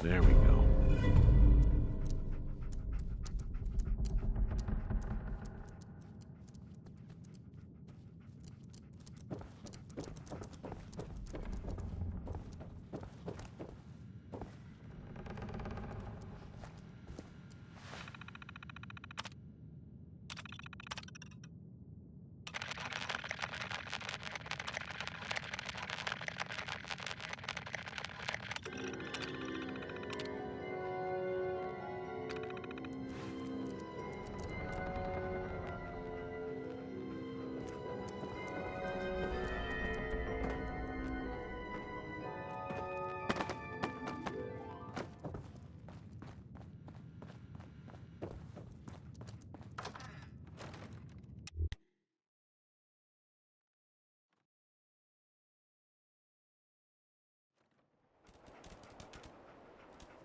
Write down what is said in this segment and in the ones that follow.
There we go.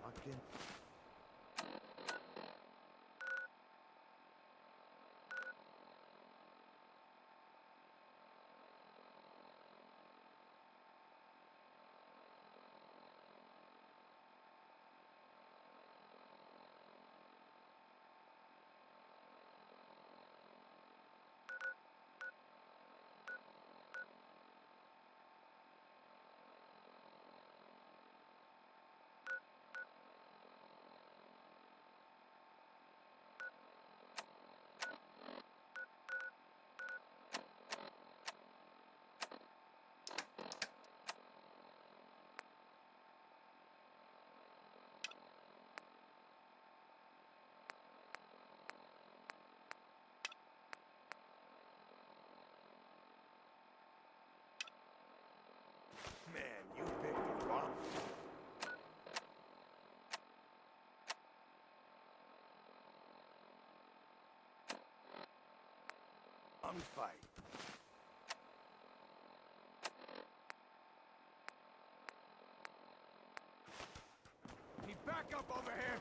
Fucking. Man, you picked the wrong. Fight. Need backup over here.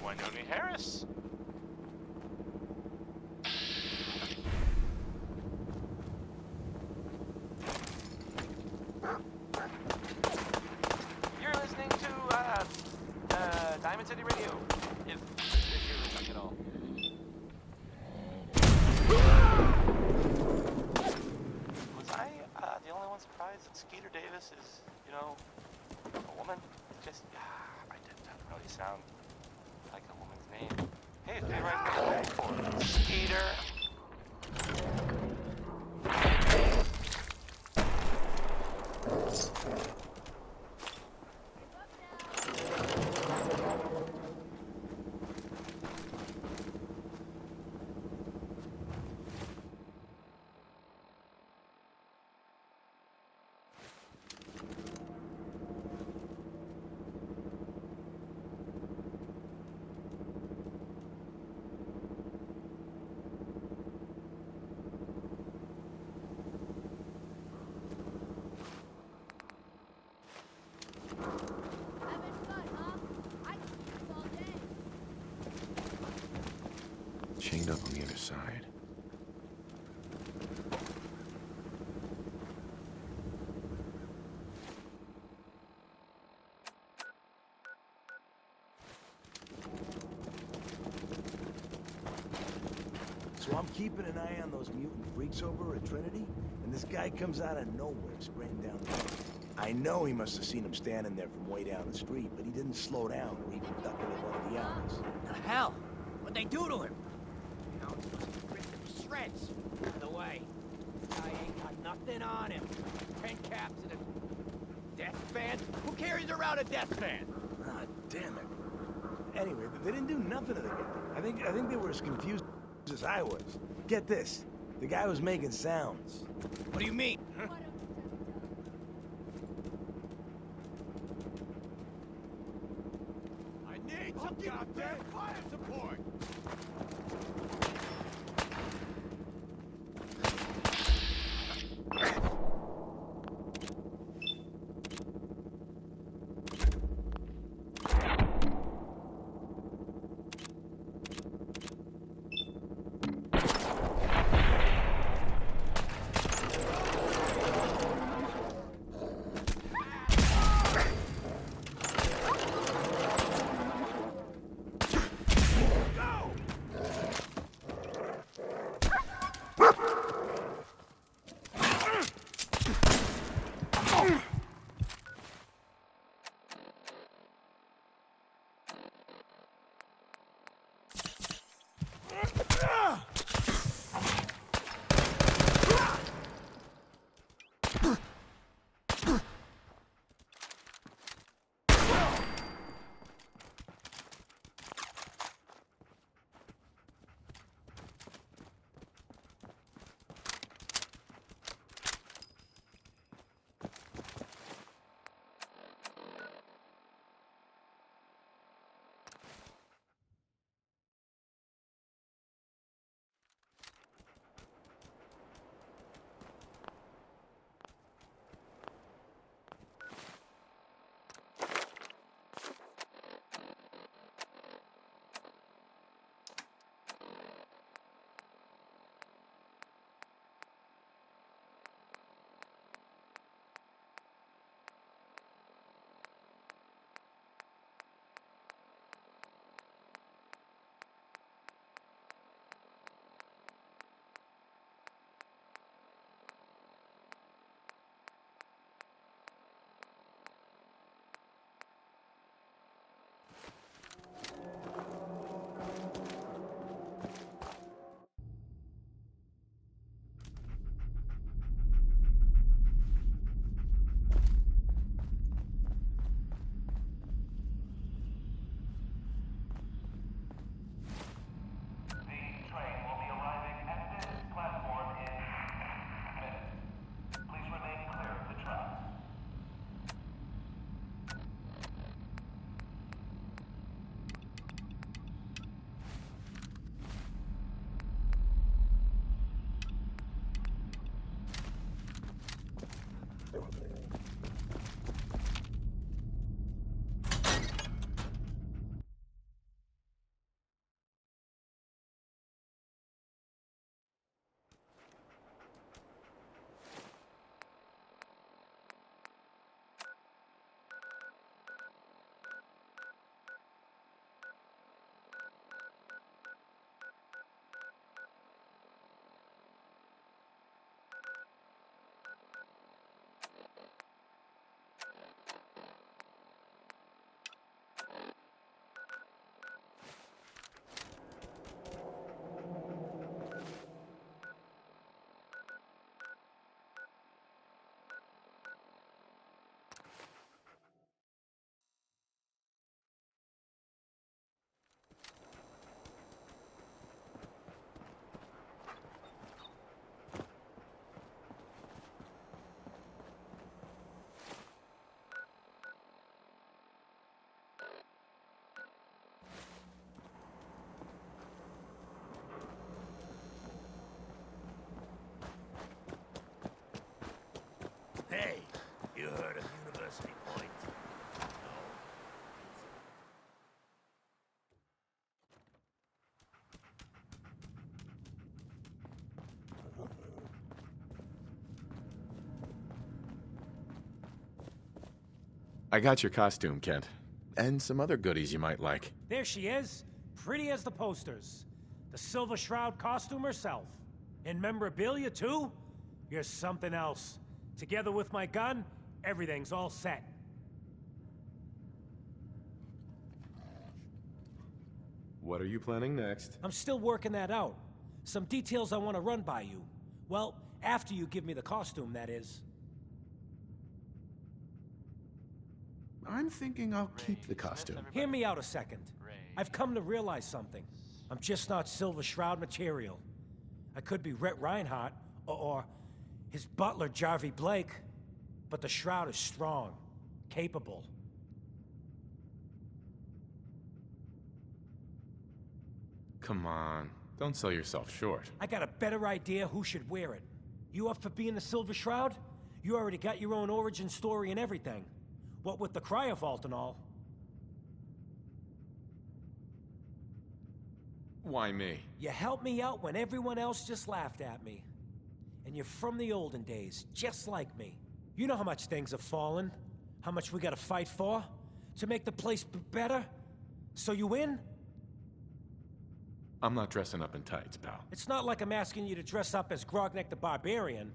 Wynonie Harris. You're listening to Diamond City Radio, if you're listening at all. Was I the only one surprised that Skeeter Davis is, you know, a woman? Just, I didn't really sound like a woman's name. Hey, it's right for it. Skeeter. Chained up on the other side. So I'm keeping an eye on those mutant freaks over at Trinity, and this guy comes out of nowhere sprinting down the road. I know he must have seen him standing there from way down the street, but he didn't slow down or even duck into one of the alleys. The hell? What'd they do to him? You know, it's supposed to be ripped to shreds. By the way, this guy ain't got nothing on him. 10 caps and a death band? Who carries around a death band? Ah, damn it. Anyway, they didn't do nothing to the guy. I think they were as confused as I was. Get this. The guy was making sounds. What do you mean? Huh? I need some goddamn fire support! Hey, you heard of University Point? I got your costume, Kent. And some other goodies you might like. There she is, pretty as the posters. The Silver Shroud costume herself. And memorabilia, too? You're something else. Together with my gun, everything's all set. What are you planning next? I'm still working that out. Some details I want to run by you. Well, after you give me the costume, that is. I'm thinking I'll keep the costume. Hear me out a second. I've come to realize something. I'm just not Silver Shroud material. I could be Rhett Reinhardt, or his butler, Jarvie Blake. But the Shroud is strong, capable. Come on, don't sell yourself short. I got a better idea who should wear it. You up for being the Silver Shroud? You already got your own origin story and everything. What with the Cryovault and all. Why me? You helped me out when everyone else just laughed at me. And you're from the olden days, just like me. You know how much things have fallen, how much we gotta fight for, to make the place better? So you in? I'm not dressing up in tights, pal. It's not like I'm asking you to dress up as Grognek the Barbarian.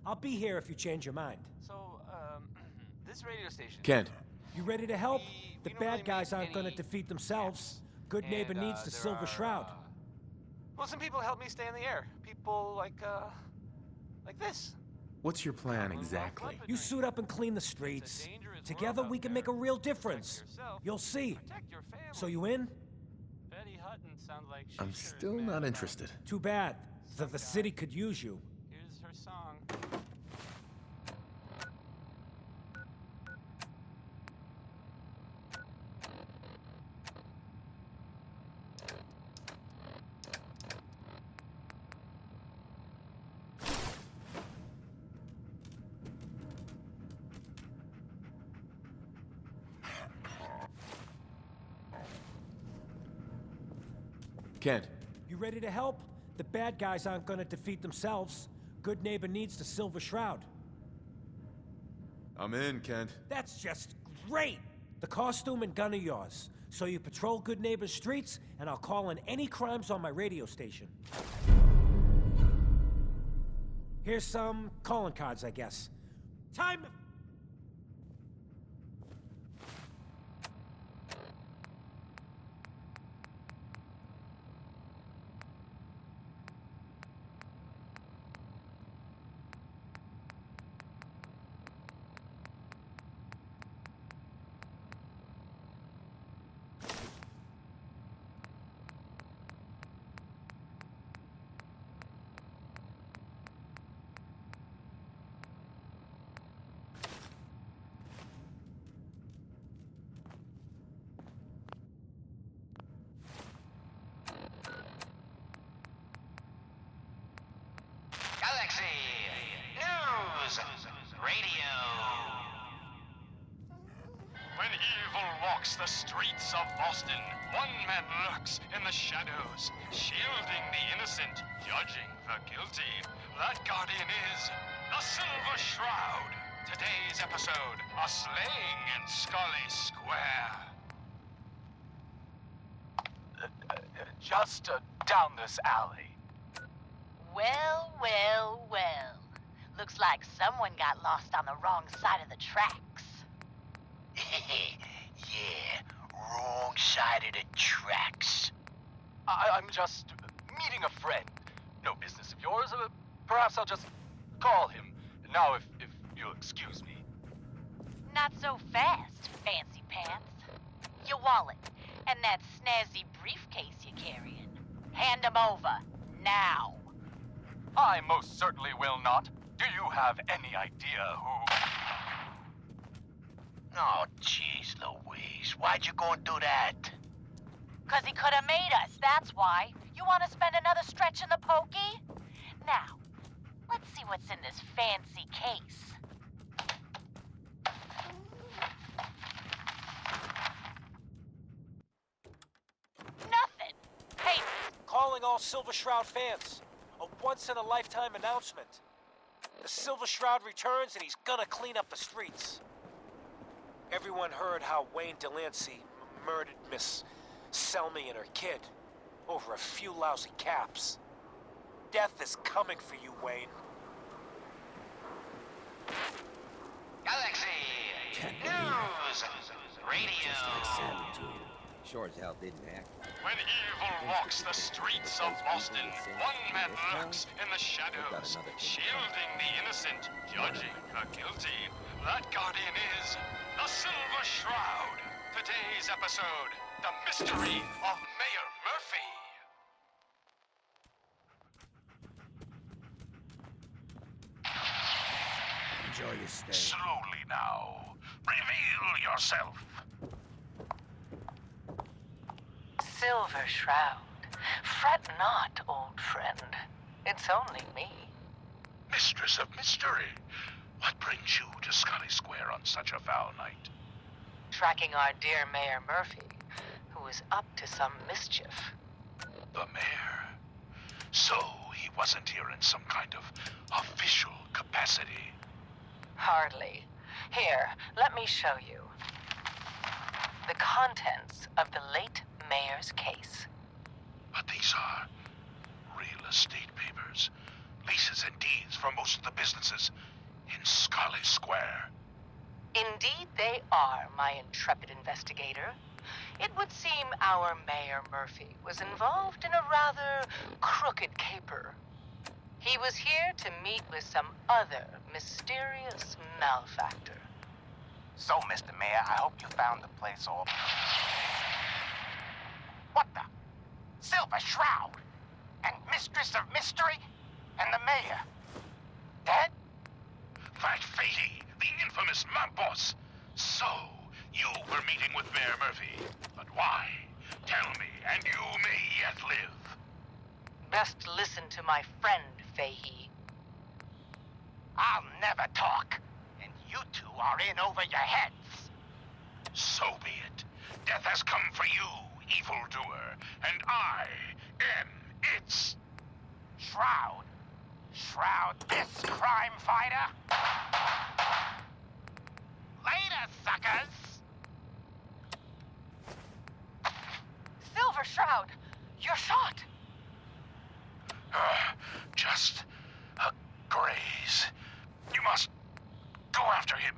I'll be here if you change your mind. So, this radio station. Kent, You ready to help? The we don't bad really guys make aren't gonna any defeat themselves. Good And, neighbor needs the there Silver are, Shroud. Well, some people help me stay in the air. People like this. what's your plan exactly? You suit up and clean the streets. Together we can make a real difference. You'll see. Protect your family. So you in? Betty Hutton sounds like she I'm sure is still mad not about interested. Too bad. The city could use you. it. Here's her song. Kent, You ready to help? The bad guys aren't gonna defeat themselves. Good neighbor needs the Silver Shroud. I'm in, Kent. That's just great! The costume and gun are yours. So you patrol Good Neighbor's streets, and I'll call in any crimes on my radio station. Here's some calling cards, I guess. Time... Galaxy News Radio. When evil walks the streets of Boston, one man lurks in the shadows, shielding the innocent, judging the guilty. That guardian is the Silver Shroud. Today's episode, a slaying in Scully Square. Just down this alley. Well, well, well. Looks like someone got lost on the wrong side of the tracks. Yeah, wrong side of the tracks. I'm just meeting a friend. No business of yours. Perhaps I'll just call him. Now, if you'll excuse me. Not so fast, fancy pants. Your wallet and that snazzy briefcase you're carrying. Hand 'em over, now. I most certainly will not. Do you have any idea who... Oh, jeez Louise, why'd you go and do that? 'Cause he could have made us, that's why. You want to spend another stretch in the pokey? Now, let's see what's in this fancy case. Nothing. Hey, Calling all Silver Shroud fans. A once-in-a-lifetime announcement. The Silver Shroud returns and he's gonna clean up the streets. Everyone heard how Wayne Delancey murdered Miss Selmy and her kid. over a few lousy caps. Death is coming for you, Wayne. Galaxy News Radio. Sure as hell didn't act. When evil walks the streets of Boston, one man lurks in the shadows, shielding the innocent, judging the guilty. That guardian is the Silver Shroud. Today's episode, the mystery of Mayor Murphy. Enjoy your stay. Slowly now. Reveal yourself. Silver Shroud. Fret not, old friend. It's only me. Mistress of Mystery. What brings you to Scully Square on such a foul night? Tracking our dear Mayor Murphy, who is up to some mischief. The mayor? So he wasn't here in some kind of official capacity? Hardly. Here, let me show you. The contents of the late mayor's case. But these are real estate papers, leases and deeds for most of the businesses in Scully Square. Indeed they are, my intrepid investigator. It would seem our Mayor Murphy was involved in a rather crooked caper. He was here to meet with some other mysterious malefactor. So, Mr. Mayor, I hope you found the place all... What the? Silver Shroud? And Mistress of Mystery? And the Mayor? Dead? Fat Fatey, the infamous mob boss. So, you were meeting with Mayor Murphy. But why? Tell me, and you may yet live. Best listen to my friend, Fahey. I'll never talk. And you two are in over your heads. So be it. Death has come for you, evildoer, and I am its... Shroud. Shroud this crime fighter. Later, suckers. Silver Shroud, you're shot. Just a graze. You must go after him.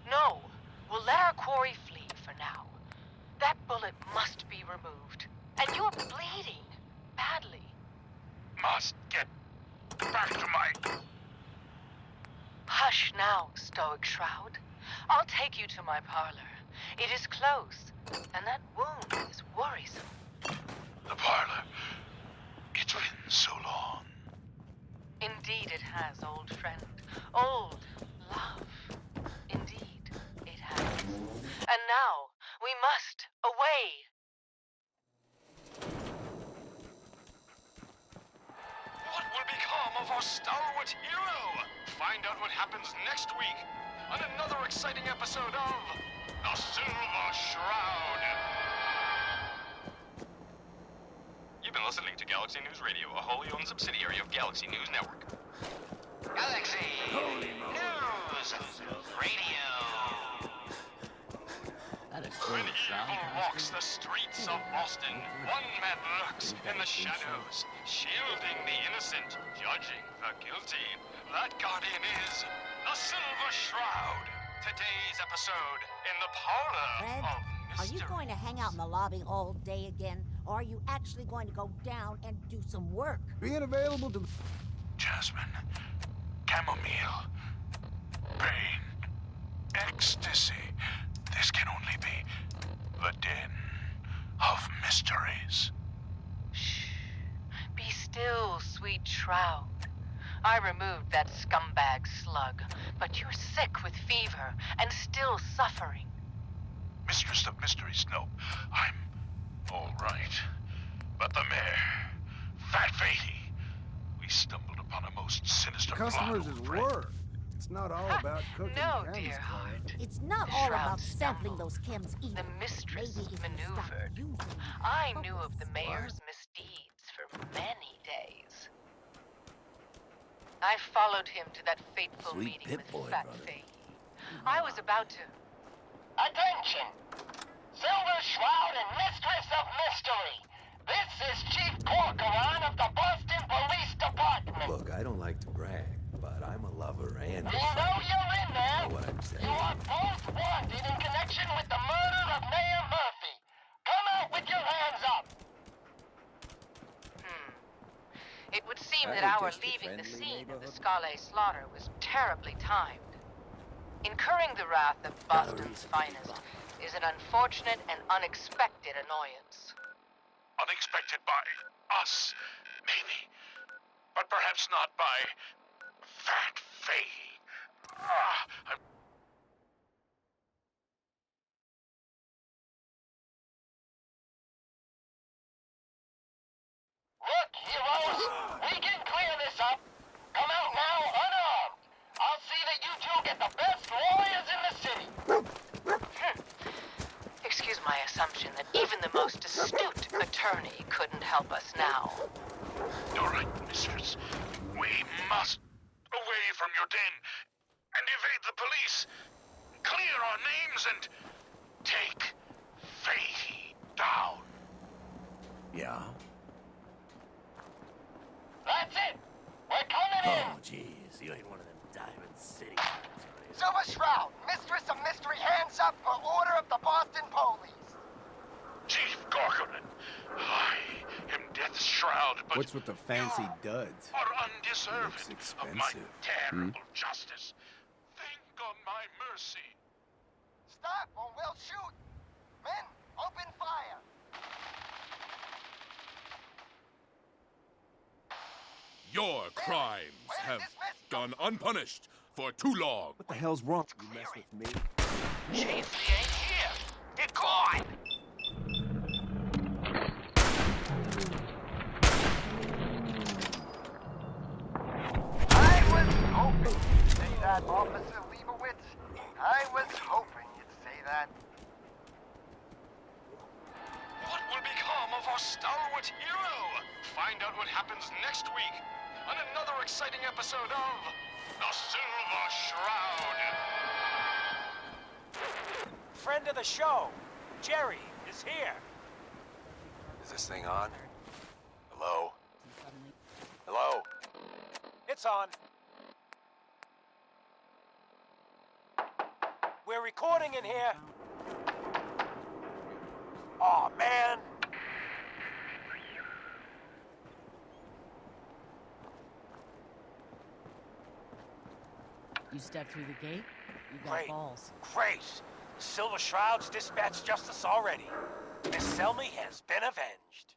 No, we'll let our quarry flee for now. That bullet must be removed. And you're bleeding badly. Must get back to my... Hush now, Stoic Shroud. I'll take you to my parlor. It is close, and that wound is worrisome. The parlor. It's been so long. Indeed it has, old friend. Old love. Indeed it has. And now, we must away. What will become of our stalwart hero? Find out what happens next week on another exciting episode of The Silver Shroud. You've been listening to Galaxy News Radio, a wholly owned subsidiary of Galaxy News Network. Galaxy News Radio. When evil walks the streets of Boston, one man lurks in the shadows, shielding the innocent, judging the guilty. That guardian is the Silver Shroud. Today's episode in the parlor Fred, of are you mystery. going to hang out in the lobby all day again? Or are you actually going to go down and do some work? Being available to... Jasmine. Chamomile. Pain. Ecstasy. This can only be the den of mysteries. Shh. Be still, sweet Shroud. I removed that scumbag slug, but you're sick with fever and still suffering. Mistress of Mysteries, no. I'm all right. But the mayor, Fat Fatey, we stumbled upon a most sinister Customers plot, is old friend. work. It's not all about cooking No, chems, dear Claire. heart. It's not The all Shroud about sampling stumbled. those chems either. The mistress Maybe if you stop maneuvered. using I focus. knew of the mayor's misdeeds for many days. I followed him to that fateful Sweet meeting Pit with Boy, Fat brother. Fahey. I was about to... Attention! Silver Shroud and Mistress of Mystery. This is Chief Corcoran of the Boston Police Department. Look, I don't like to brag, but I'm a lover and We know you're in there. You know what I'm saying? You are both wanted in connection with the murder of Mayor Murphy. Come out with your hands up. It would seem that our leaving the scene of the Scale slaughter was terribly timed. Incurring the wrath of Boston's finest is an unfortunate and unexpected annoyance. Unexpected by us, maybe. But perhaps not by Fat Fahey. Look, heroes, we can clear this up. Come out now unarmed. I'll see that you two get the best lawyers in the city. Excuse my assumption that even the most astute attorney couldn't help us now. You're right, mistress. We must away from your den and evade the police. Clear our names and take Fahey down. Yeah? That's it. We're coming in. Oh, jeez. You ain't one of them Diamond City types, are you? Silver Shroud, Mistress of Mystery, hands up for order of the Boston Police. Chief Corcoran, I am Death's Shroud, but What's with the fancy duds? are undeserving Looks of my expensive. terrible justice. Think on my mercy. Stop or we'll shoot. Men, open fire. Your crimes have gone unpunished for too long. What the hell's wrong? You mess with me? Chief, he ain't here. They're gone. I was hoping you'd say that, Officer Leibowitz. I was hoping you'd say that. What will become of our stalwart hero? Find out what happens next week on another exciting episode of The Silver Shroud. Friend of the show, Jerry, is here. Is this thing on? Hello? Hello? It's on. We're recording in here. Aw, man. You stepped through the gate, you got Great. balls. Great. The Silver Shroud's dispatched justice already. Miss Selmy has been avenged.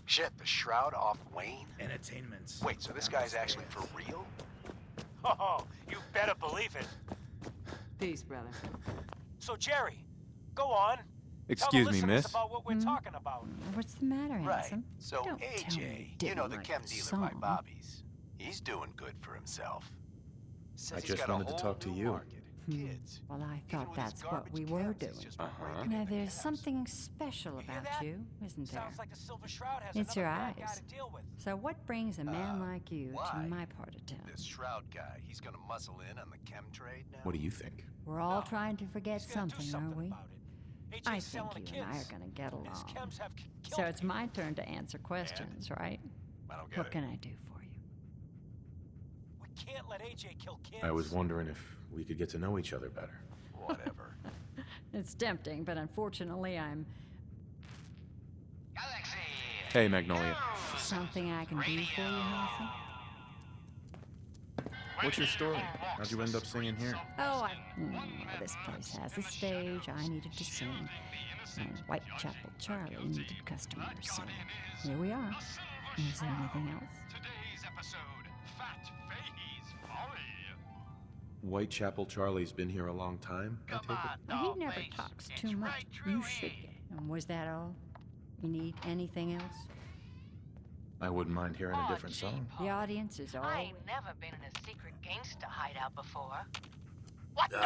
Shit, the Shroud off Wayne? Entertainments. Wait, so this guy's actually for real? Oh, you better believe it. Peace, brother. So, Jerry, go on. Excuse Tell the me, listeners miss. about what we're talking about. What's the matter, handsome? So Don't tell me AJ, you you didn't know the like chem the dealer by song. Bobby's. He's doing good for himself. Says I he's just got a wanted to whole talk to new you. market. Kids. Well, I Even thought with his that's what garbage we were cans, doing. he's just Uh-huh. breaking Now, into there's cabs. something special You hear about that? you, isn't there? Sounds like the Silver Shroud has It's another your bad guy eyes. to deal with. So what brings a man like you why? to my part of town? This Shroud guy, he's gonna muscle in on the chem trade now? What do you think? We're all No. trying to forget He's gonna do something, something are we? about it. AJ's I selling think the you and I kids. are gonna get His along. chems have killed So it's people. my turn to answer questions, right? I don't get What it. can I do for you? We can't let AJ kill kids. I was wondering if we could get to know each other better. Whatever. It's tempting, but unfortunately I'm Hey, Magnolia. something I can do for you, Hanson? What's your story? How'd you end up singing here? Oh, this place has a stage. I needed to sing. And Whitechapel Charlie needed customers, so here we are. Is there anything else? Today's episode, Fat Fahey's Folly. Whitechapel Charlie's been here a long time, I take it? He never talks too much. You should get. And was that all? You need anything else? I wouldn't mind hearing a different song. The audience is all. I ain't never been in a secret gangster hideout before. What the?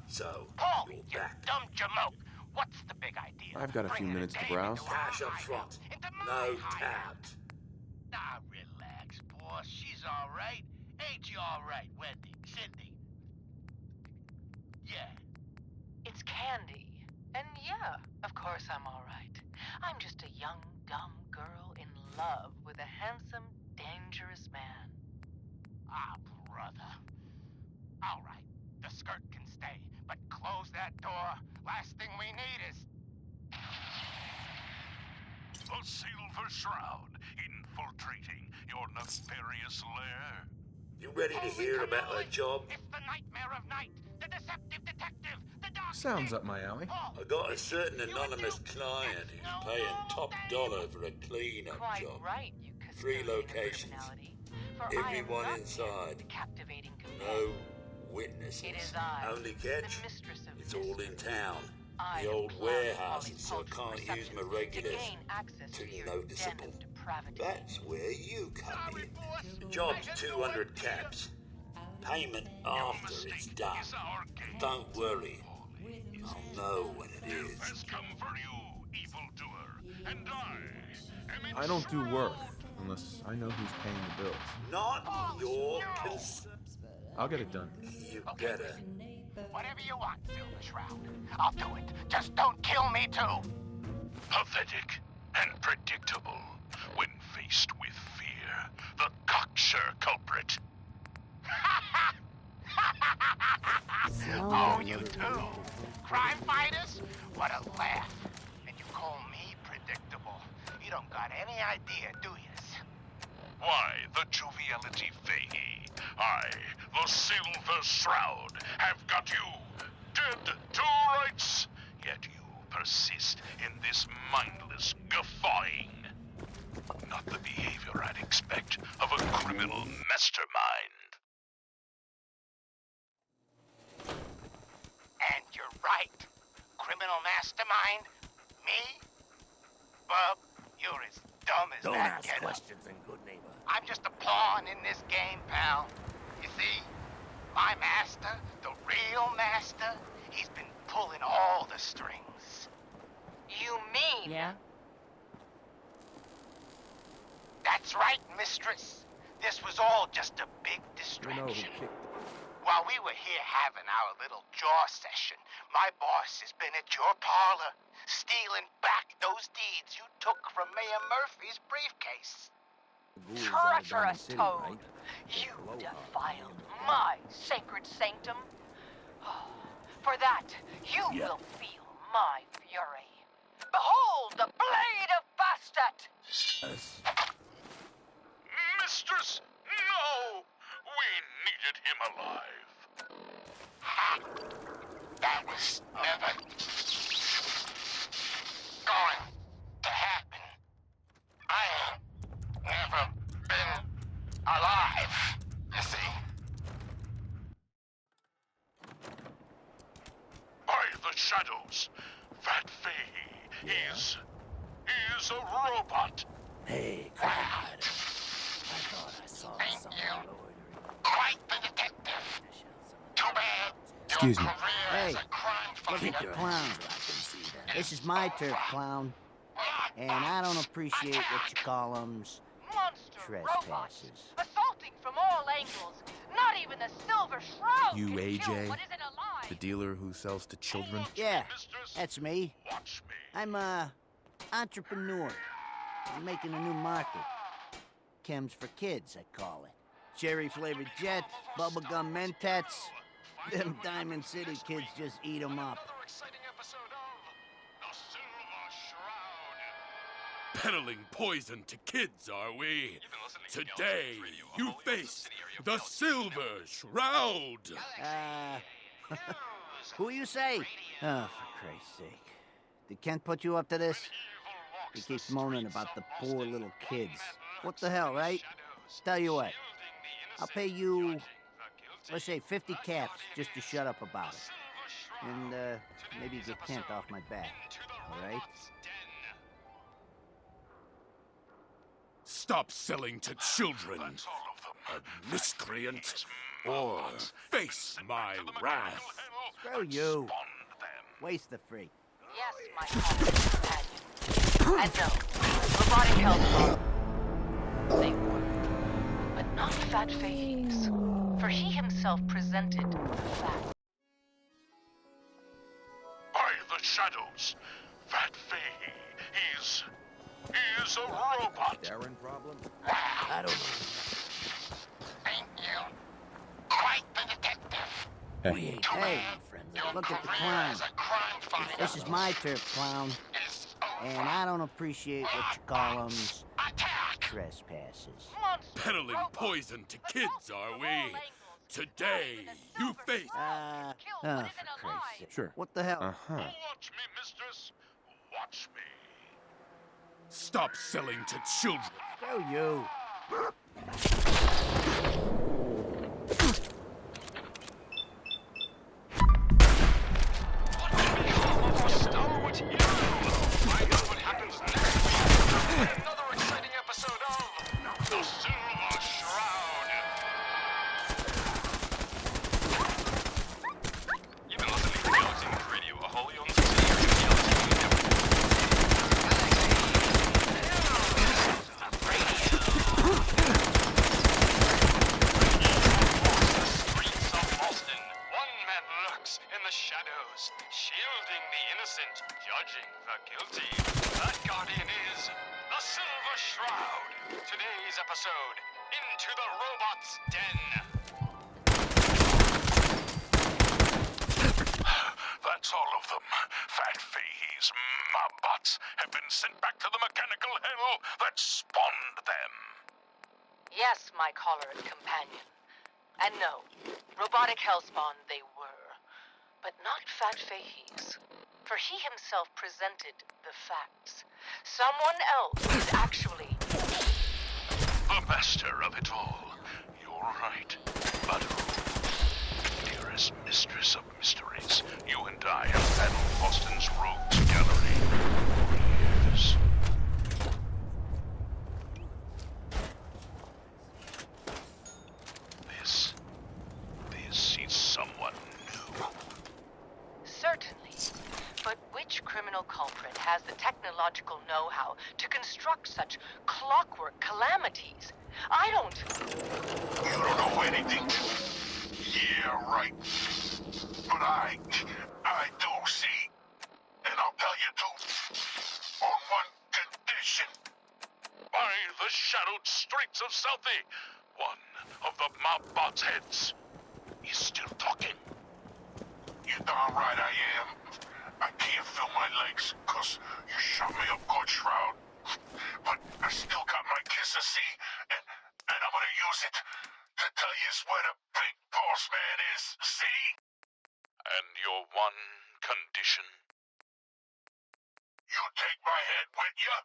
So, Paulie, you dumb jamoke. What's the big idea? I've got a few minutes to browse. cash up front. No tabs. Nah, relax, boss. She's all right. Ain't you all right, Wendy? Cindy? Yeah. It's Candy. And yeah, of course I'm all right. I'm just a young, dumb girl in love with a handsome, dangerous man. Ah, brother. All right, the skirt can stay, but close that door. Last thing we need is... The Silver Shroud infiltrating your nefarious lair. You ready to hear about our job? It's the Nightmare of Night, the deceptive detective, the dark... Sounds up my alley. I got a certain anonymous client who's paying top dollar for a clean-up job. Right, you 3 locations. Everyone inside. No witnesses. It is I, Only catch? the mistress of It's all in town. I The old am plowing warehouses, so I Molly's can't cultural use my reception regulars. to gain access Too to your noticeable. den of depravity. That's where you come in. The job's 200 caps. Payment after it's done. Don't worry. I'll know when it is. Has come for you, evildoer, and I don't do work unless I know who's paying the bills. Not your concern. I'll get it done. You better. Whatever you want, Silver Shroud. I'll do it. Just don't kill me, too. pathetic and predictable when faced with fear. The cocksure culprit. Oh, you too? Crime fighters? What a laugh. And you call me predictable. You don't got any idea, do you? Why, the joviality Fahey. I, the Silver Shroud, have got you dead to rights. Yet you persist in this mindless guffawing. Not the behavior I'd expect of a criminal mastermind. And you're right. Criminal mastermind? Me? Bub, you're as dumb as Don't that ask getup. questions in good neighbor. I'm just a pawn in this game, pal. You see, my master, the real master, he's been pulling all the strings. You mean? Yeah? That's right, mistress. This was all just a big distraction. While we were here having our little jaw session, my boss has been at your parlor, stealing back those deeds you took from Mayor Murphy's briefcase. Treacherous toad! You defiled my sacred sanctum. For that, you will feel my fury. Behold the blade of Bastet! Mistress, no! We needed him alive. Ha! That was never going to happen. I ain't never been alive, you see. By the shadows, Fat Fahey is a robot. Hey, I thought I saw someone quite the detective. Too bad. Excuse me. Hey, look at the clown. This is my turf, clown. And I don't appreciate what you call them trespasses. Assaulting from all angles. Not even the Silver Shroud You, can kill AJ? what isn't alive. The dealer who sells to children? Yeah, that's me. I'm a entrepreneur. I'm making a new market. Chems for kids, I call it. Cherry-flavored jets, bubblegum mentats. Them Diamond City kids just eat them up. Peddling poison to kids, are we? Today, you face the Silver Shroud. Who you say? Oh, for Christ's sake. Did Kent put you up to this? He keeps moaning about the poor little kids. What the hell, right? Tell you what. I'll pay you, let's say 50 caps just to shut up about it. And, maybe get Kent off my back. All right? Stop selling to children, a miscreant, or face my wrath. Screw you. Waste the freak. Yes, my companion. And no, robotic health they were, but not Fat Fahey's, for he himself presented the fact. Mistress. Fat Fahey, he's a robot. Darren problem? I don't know. Thank you. Quite the detective. Hey. Hey, look at the clown. This is my turf, clown. And I don't appreciate what you call them trespassers. Peddling poison to kids, are we? Today, you face... Oh, for Christ's sake. Sure. What the hell? Uh-huh. Watch me, mistress. Watch me. Stop selling to children. Screw you. Another exciting episode of The Silver Shroud. You've been listening to Galaxy News Radio, a wholly owned subsidiary of Streets of Boston. One man lurks in the shadows, shielding the innocent, judging the guilty. That guardian is the Silver Shroud. Today's episode, Into the Robot's Den. That's all of them. Fat Fahey's mobbots have been sent back to the mechanical hell that spawned them. Yes, my caller and companion. And no, robotic hellspawn they were. But not Fat Fahey's. For he himself presented the facts. Someone else is actually... The master of it all. You're right. But dearest mistress of mysteries, you and I have battled Boston's rogues gallery for years. This is someone new. Certainly. But which criminal culprit has the technological know-how to construct such clockwork calamities? I don't... You don't know anything? Yeah, right. But I do, see? And I'll tell you too. On one condition. By the shadowed streets of Southie, one of the mobbot's heads is still talking. You darn right I am. I can't feel my legs, 'cause you shot me up good, Shroud. But I still got my kiss of sea, and I'm gonna use it to tell you where the big boss man is, see? And your one condition? You take my head with you,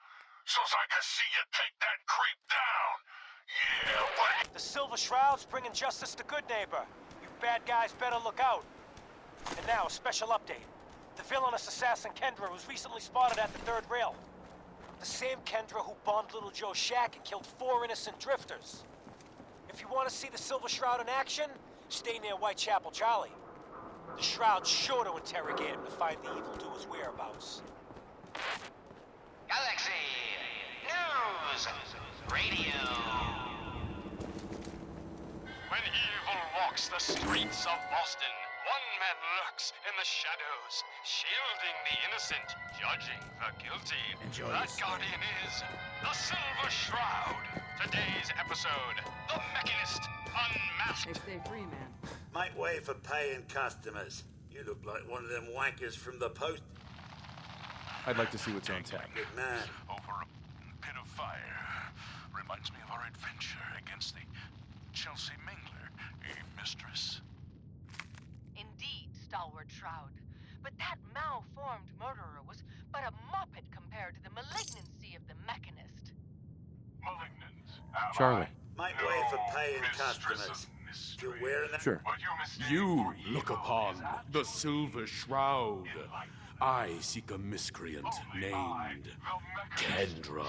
so's I can see you take that creep down. Yeah, what? The Silver Shroud's bringing justice to Good Neighbor. You bad guys better look out. And now, a special update. The villainous assassin Kendra was recently spotted at the third rail. The same Kendra who bombed Little Joe's shack and killed 4 innocent drifters. If you want to see the Silver Shroud in action, stay near Whitechapel Charlie. The Shroud's sure to interrogate him to find the evildoer's whereabouts. Galaxy News Radio. When evil walks the streets of Boston, one man lurks in the shadows, shielding the innocent, judging the guilty. That guardian is the Silver Shroud. Today's episode, The Mechanist Unmasked. Hey, stay free, man. Make way for paying customers. You look like one of them wankers from the post. I'd like to see what's on tap. Good man. Over a pit of fire. Reminds me of our adventure against the Chelsea Mingler, mistress. Indeed, Stalwart Shroud. But that malformed murderer was but a muppet compared to the malignancy of the Mechanist. Malignant? Charlie. Make way for paying customers. You're wearing that? Sure. You look upon the Silver Shroud. I seek a miscreant named Kendra.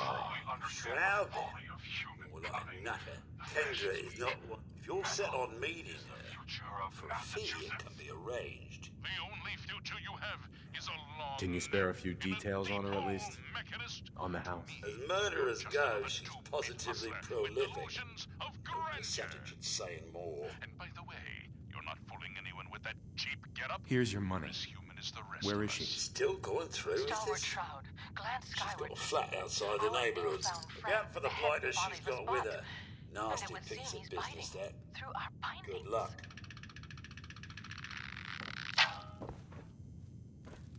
Shroud? Well, like a nutter. Kendra is not one. If you're set on meeting her, for a fee it can be arranged. The only future you have is a long... Can you spare a few details on her at least? On the house. As murderers go, she's positively prolific. The subject is saying more. And by the way, you're not fooling anyone with that cheap getup. Here's your money. As human as the rest Where of is she? us. Still going through, is Stalwart this? Shroud, glance She's skyward. got a flat outside the neighbourhood. Look out for the blighters she's got with her. Nasty piece of business, that. Through our findings. Good luck.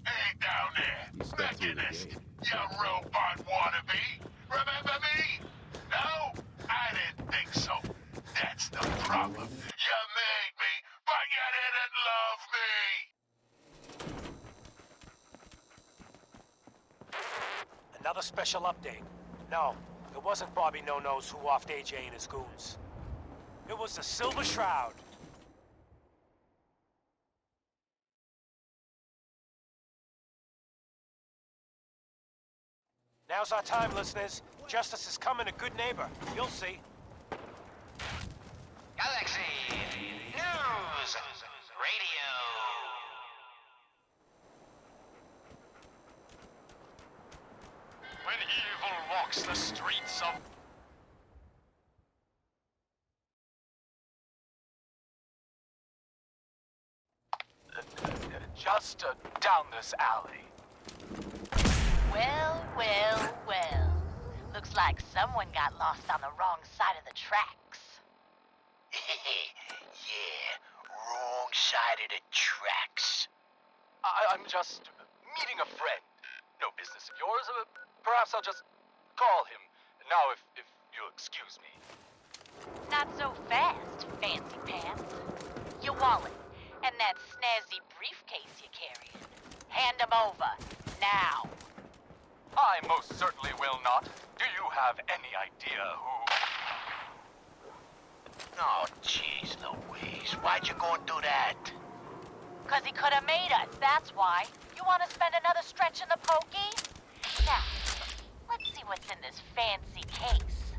Hey, down there. You stepped through the Mechanist, gate. you robot wannabe. Remember me? No? I didn't think so. That's the problem. You made me, but you didn't love me. Another special update. No, it wasn't Bobby No-Nose who offed AJ and his goons. It was the Silver Shroud. Now's our time, listeners. Justice is coming, a good neighbor. You'll see. Galaxy News Radio. When evil walks the streets of... Just down this alley. Well, well, well. Looks like someone got lost on the wrong side of the tracks. Yeah, wrong side of the tracks. I'm just meeting a friend. No business of yours. Perhaps I'll just call him. Now, if you'll excuse me. Not so fast, fancy pants. Your wallet and that snazzy briefcase you're carrying. Hand them over, now. I most certainly will not. Do you have any idea who... Oh, jeez Louise, why'd you go and do that? 'Cause he could have made us, that's why. You want to spend another stretch in the pokey? Now, let's see what's in this fancy case.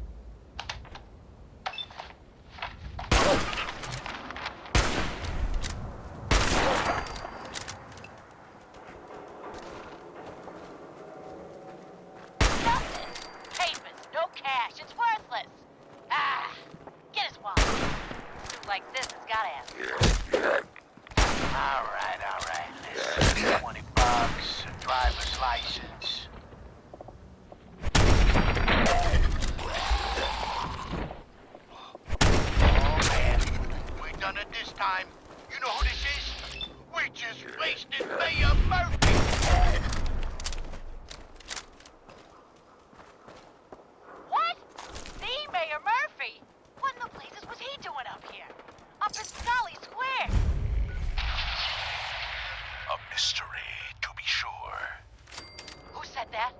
Nothing. Papers, no cash, it's worthless. Ah, get his wallet. Dude like this has gotta have... All right. Listen, 20 bucks, a driver's license. Oh, man. We done it this time. You know who this is? We just wasted Mayor Murphy. What? The Mayor Murphy? What in the blazes was he doing up here? Up in Scully Square? A mystery, to be sure. Who said that?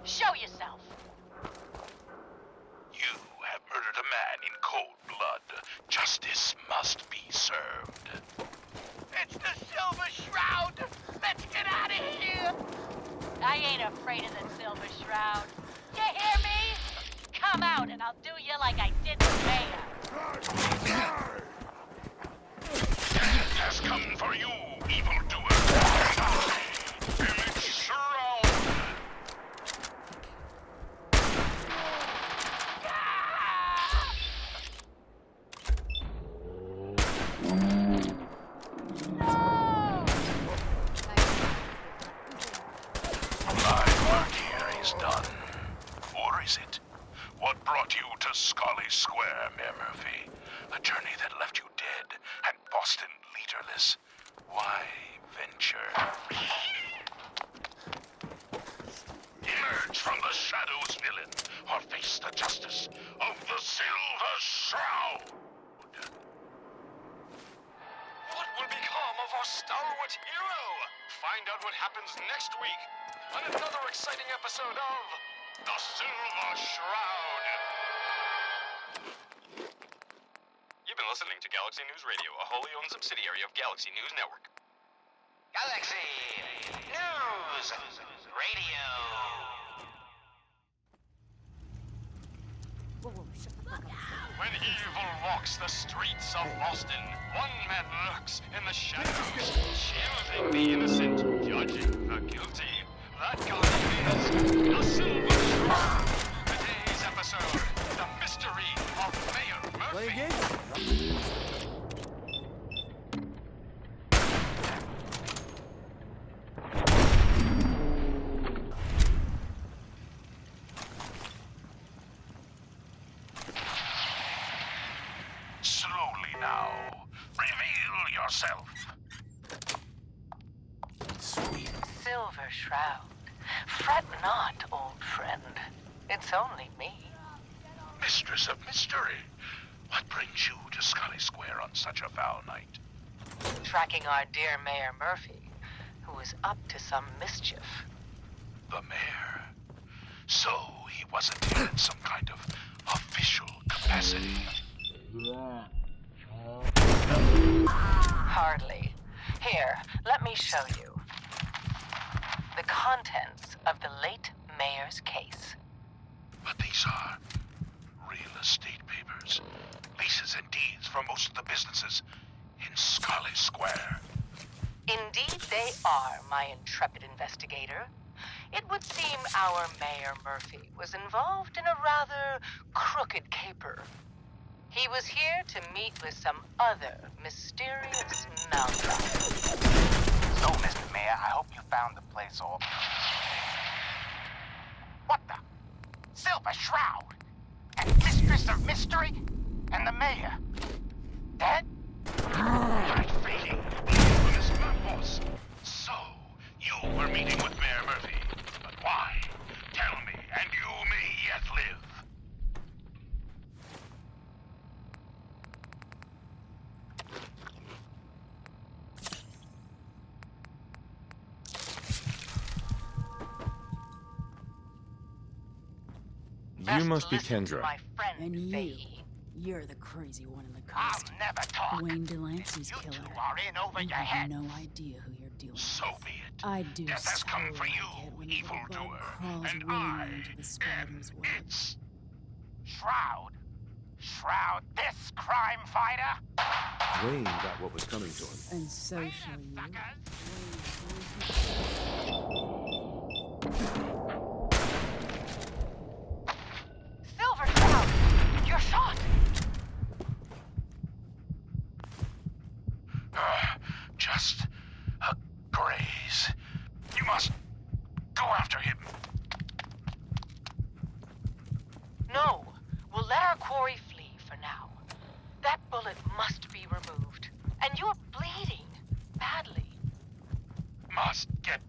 Show yourself. You have murdered a man in cold blood. Justice must be served. It's the Silver Shroud. Let's get out of here. I ain't afraid of the Silver Shroud. You hear me? Come out and I'll do you like I did the Mayor. Death has come for you, evildoer. Image Shroud. My work here is done. Or is it? What brought you to Scully Square, Mayor Murphy? A journey that left you dead and Boston leaderless. Why venture? Emerge from the shadows, villain, or face the justice of the Silver Shroud. What will become of our stalwart hero? Find out what happens next week on another exciting episode of The Silver Shroud. You've been listening to Galaxy News Radio, a wholly owned subsidiary of Galaxy News Network. Galaxy News Radio. When evil walks the streets of Boston, one man lurks in the shadows, shielding the innocent, judging the guilty. That guy is the Silver Shroud. Today's episode, the mystery of Mayor Murphy. Shroud. Fret not, old friend. It's only me. Mistress of Mystery, what brings you to Scully Square on such a foul night? Tracking our dear Mayor Murphy, who is up to some mischief. The mayor? So he wasn't here in some kind of official capacity? Hardly. Here, let me show you. The contents of the late mayor's case. But these are real estate papers. Leases and deeds for most of the businesses in Scully Square. Indeed they are, my intrepid investigator. It would seem our Mayor Murphy was involved in a rather crooked caper. He was here to meet with some other mysterious malpractice. So, Mr. Mayor, I hope you found the place all... What the? Silver Shroud? And Mistress of Mystery? And the Mayor? Dead? Right feeding. This boss. So, you were meeting with Mayor Murphy. But why? Tell me, and you may yet live. You must be Kendra. And you're the crazy one in the costume. I'll never talk. Wayne Delancey's killer. You are in over You your have head. no idea who you're dealing So with. be it. I do. Death has come for like you, it when the little bug evildoer. crawls And willingly I into the spider's web. It's Shroud? Shroud this crime fighter? Wayne got what was coming to him. And so shall you. Silver Shroud! You're shot! just a graze. You must go after him. No, we'll let our quarry flee for now. That bullet must be removed. And you're bleeding badly. Must get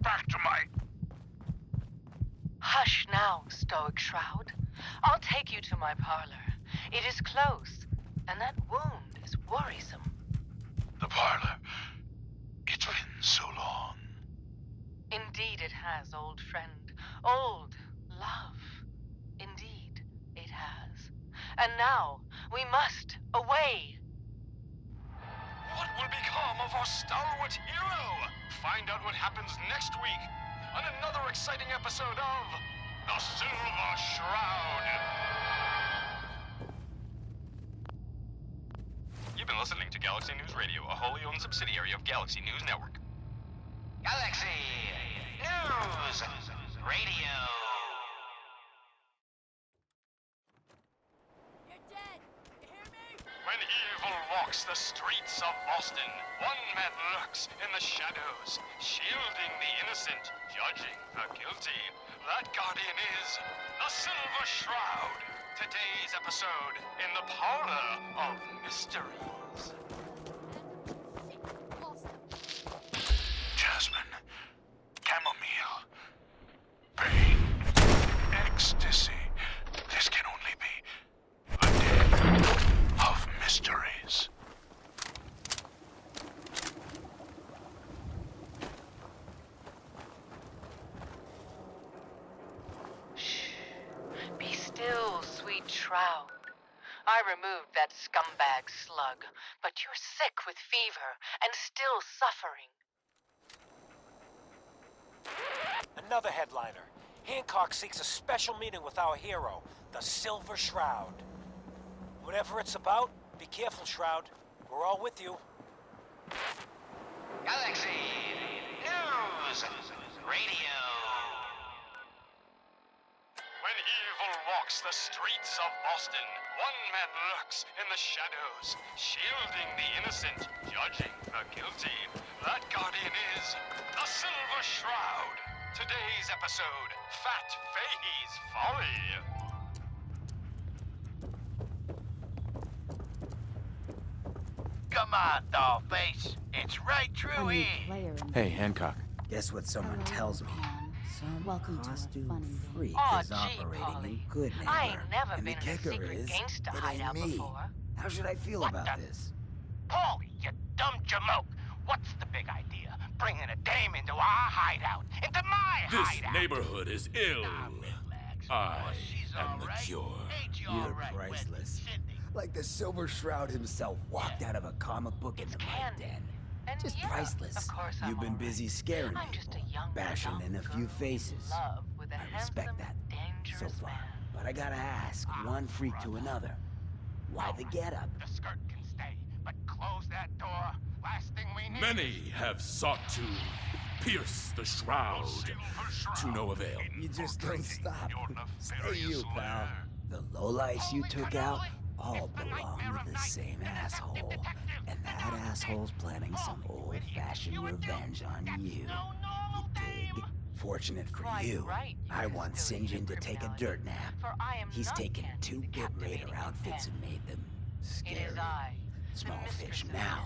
back to my... Hush now, Stoic Shroud. I'll take you to my parlor. It is close, and that wound is worrisome. The parlor. It's been so long. Indeed it has, old friend. Old love. Indeed it has. And now, we must away. What will become of our stalwart hero? Find out what happens next week on another exciting episode of The Silver Shroud. You've been listening to Galaxy News Radio, a wholly owned subsidiary of Galaxy News Network. Galaxy News Radio. When evil walks the streets of Boston, one man lurks in the shadows, shielding the innocent, judging the guilty. That guardian is the Silver Shroud. Today's episode in the Parlor of Mysteries. Jasmine. Chamomile. Pain. Ecstasy. This can only be the den of mysteries. Be still, sweet Shroud. I removed that scumbag slug, but you're sick with fever and still suffering. Another headliner. Hancock seeks a special meeting with our hero, the Silver Shroud. Whatever it's about, be careful, Shroud. We're all with you. Galaxy News Radio. When evil walks the streets of Boston, one man lurks in the shadows, shielding the innocent, judging the guilty. That guardian is the Silver Shroud. Today's episode, Fat Fahey's Folly. Come on, Dollface. It's right through here. Hey, Hancock. Guess what someone tells me? Some Welcome to a costume funny freak Aw, is gee, operating Polly. in Good Neighbor. I ain't never and been the in a kicker secret is, gangster it ain't hideout me. before. How should I feel about this? Paulie, you dumb jamoke. What's the big idea? Bringing a dame into our hideout. Into my This hideout. neighborhood is ill. I am the cure. You're priceless. Like the Silver Shroud himself walked out of a comic book into my den. And Just yeah, priceless. Of course I'm You've been all busy right. scaring I'm just people, a young, bashing dumb in a few girl faces. in love with a I respect handsome, that so dangerous far. man. But I gotta ask, one freak to another. Why the getup? The skirt can stay, but close that door. Last thing we need. Many have sought to pierce the shroud to no avail. You just don't stop. Stay you, pal. The lowlifes you took out all belong to the same asshole. And that asshole's planning some old-fashioned revenge on you. You dig? Fortunate for you, I want St. John to take a dirt nap. He's taken 2 Bit Raider outfits and made them scary. Small fish now,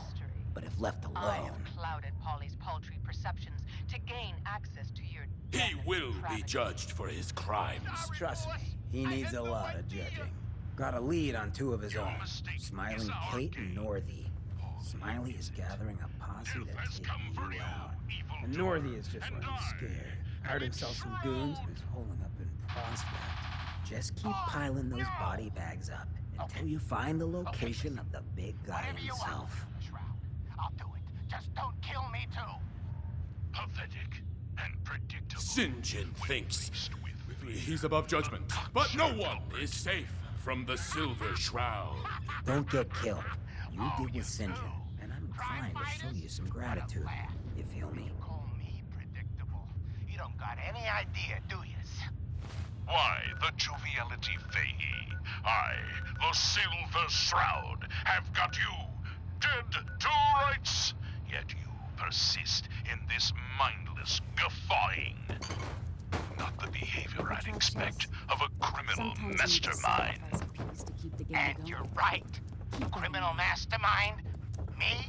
but if left I alone, have clouded Polly's paltry perceptions to gain access to your He will be judged for his crimes. trust me, he needs a lot of judging. Got a lead on 2 of his own, Smiling Kate and Northy. Smiley is gathering a posse to take you out. And Northy is just running scared. Hired himself some goons and is holding up in Prospect. Just keep piling those body bags up until you find the location of the big guy himself. I'll do it. Just don't kill me too. Pathetic and predictable. St. John thinks he's above judgment, but no one is safe from the Silver Shroud. Don't get killed. You did with St. John, and I'm inclined to show you some gratitude. You feel me? You don't got any idea, do yous? Why the joviality fade? I, the Silver Shroud, have got you dead to rights. Yet you persist in this mindless guffawing. Not the behavior I'd expect of a criminal mastermind. And you're right. Criminal mastermind? Me?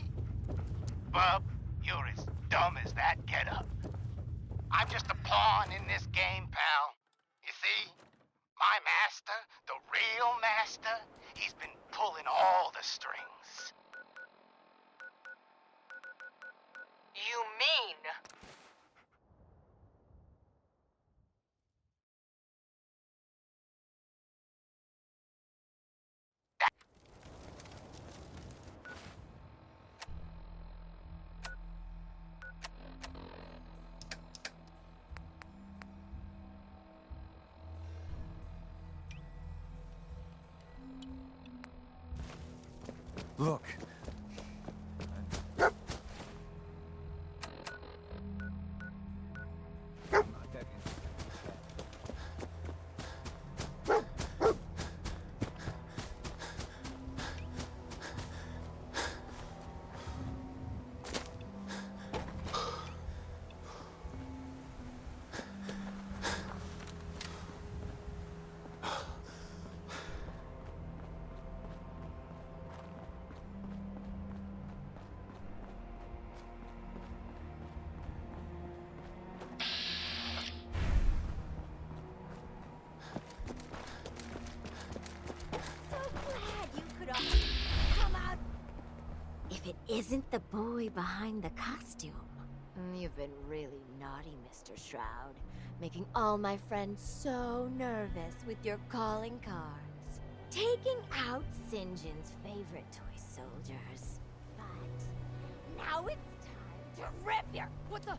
Bub, you're as dumb as that getup. I'm just a pawn in this game, pal. You see? My master, the real master, he's been pulling all the strings. You mean... Look. If it isn't the boy behind the costume. You've been really naughty, Mr. Shroud, making all my friends so nervous with your calling cards. Taking out St. John's favorite toy soldiers. But now it's time to rip your... What the...